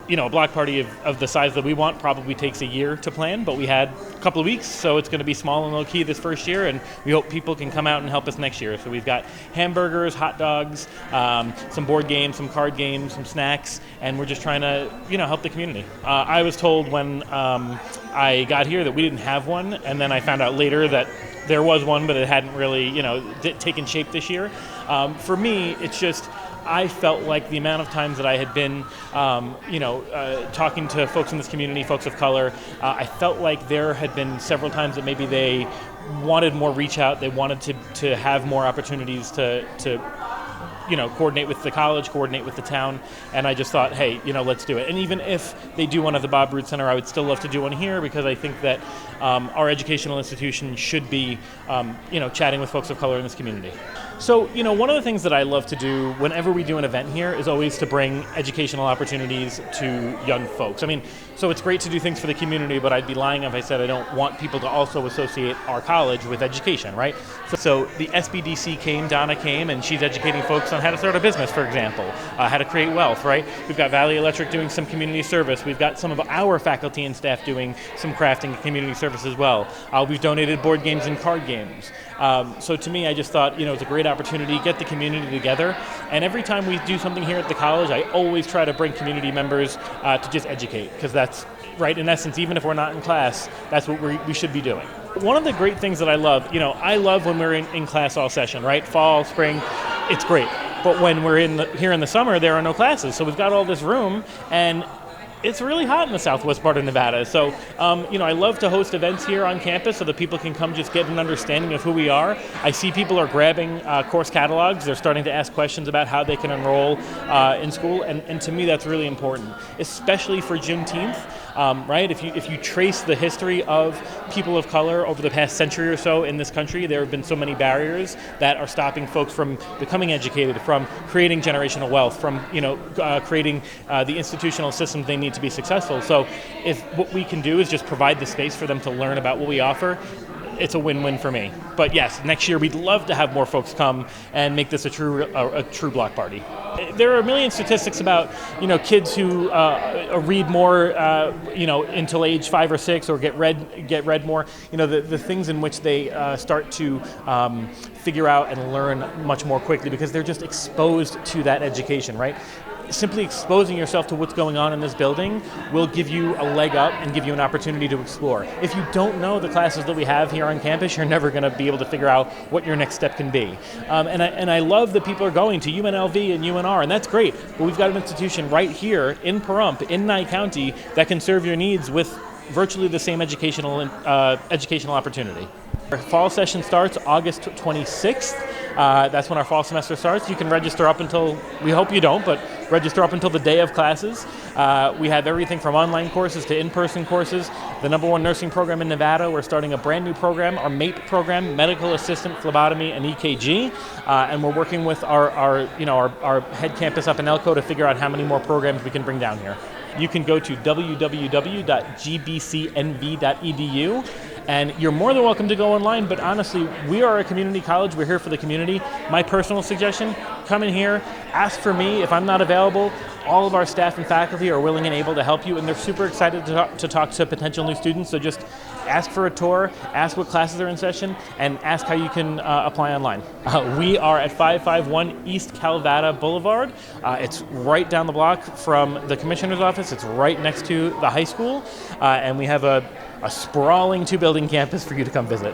a block party of the size that we want probably takes a year to plan, but we had a couple of weeks, so it's going to be small and low-key this first year, and we hope people can come out and help us next year. So we've got hamburgers, hot dogs, some board games, some card games, some snacks, and we're just trying to, help the community. I was told when I got here that we didn't have one, and then I found out later that there was one, but it hadn't really, taken shape this year. For me, it's just, I felt like the amount of times that I had been, talking to folks in this community, folks of color, I felt like there had been several times that maybe they wanted more reach out, they wanted to have more opportunities to coordinate with the college, coordinate with the town, and I just thought, hey, let's do it. And even if they do one at the Bob Root Center, I would still love to do one here because I think that our educational institution should be, chatting with folks of color in this community. So, one of the things that I love to do whenever we do an event here is always to bring educational opportunities to young folks. I mean, so it's great to do things for the community, but I'd be lying if I said I don't want people to also associate our college with education, right? So the SBDC came, Donna came, and she's educating folks on how to start a business, for example, how to create wealth, right? We've got Valley Electric doing some community service. We've got some of our faculty and staff doing some crafting and community service as well. We've donated board games and card games. So to me, I just thought, it's a great opportunity, get the community together. And every time we do something here at the college, I always try to bring community members to just educate, because that's, right, in essence, even if we're not in class, that's what we should be doing. One of the great things that I love, I love when we're in class all session, right? Fall, spring, it's great. But when we're here in the summer, there are no classes. So we've got all this room, and it's really hot in the southwest part of Nevada. So, I love to host events here on campus so that people can come just get an understanding of who we are. I see people are grabbing course catalogs. They're starting to ask questions about how they can enroll in school. And to me, that's really important, especially for Juneteenth. Right? If you trace the history of people of color over the past century or so in this country, there have been so many barriers that are stopping folks from becoming educated, from creating generational wealth, from creating the institutional systems they need to be successful. So if what we can do is just provide the space for them to learn about what we offer, it's a win-win for me. But yes, next year we'd love to have more folks come and make this a true block party. There are a million statistics about kids who read more until age 5 or 6, or get read more. The things in which they start to figure out and learn much more quickly because they're just exposed to that education, right? Simply exposing yourself to what's going on in this building will give you a leg up and give you an opportunity to explore. If you don't know the classes that we have here on campus, you're never going to be able to figure out what your next step can be. And I love that people are going to UNLV and UNR, and that's great. But we've got an institution right here in Pahrump, in Nye County, that can serve your needs with virtually the same educational opportunity. Our fall session starts August 26th. That's when our fall semester starts. You can register up until, we hope you don't, but register up until the day of classes. We have everything from online courses to in-person courses. The #1 nursing program in Nevada, we're starting a brand new program, our MAPE program, Medical Assistant Phlebotomy and EKG. And we're working with our head campus up in Elko to figure out how many more programs we can bring down here. You can go to www.gbcnv.edu. And you're more than welcome to go online, but honestly, we are a community college. We're here for the community. My personal suggestion, come in here, ask for me. If I'm not available, all of our staff and faculty are willing and able to help you, and they're super excited to talk to potential new students. So just ask for a tour, ask what classes are in session, and ask how you can apply online. We are at 551 East Calvada Boulevard. It's right down the block from the commissioner's office. It's right next to the high school, and we have a sprawling 2-building campus for you to come visit.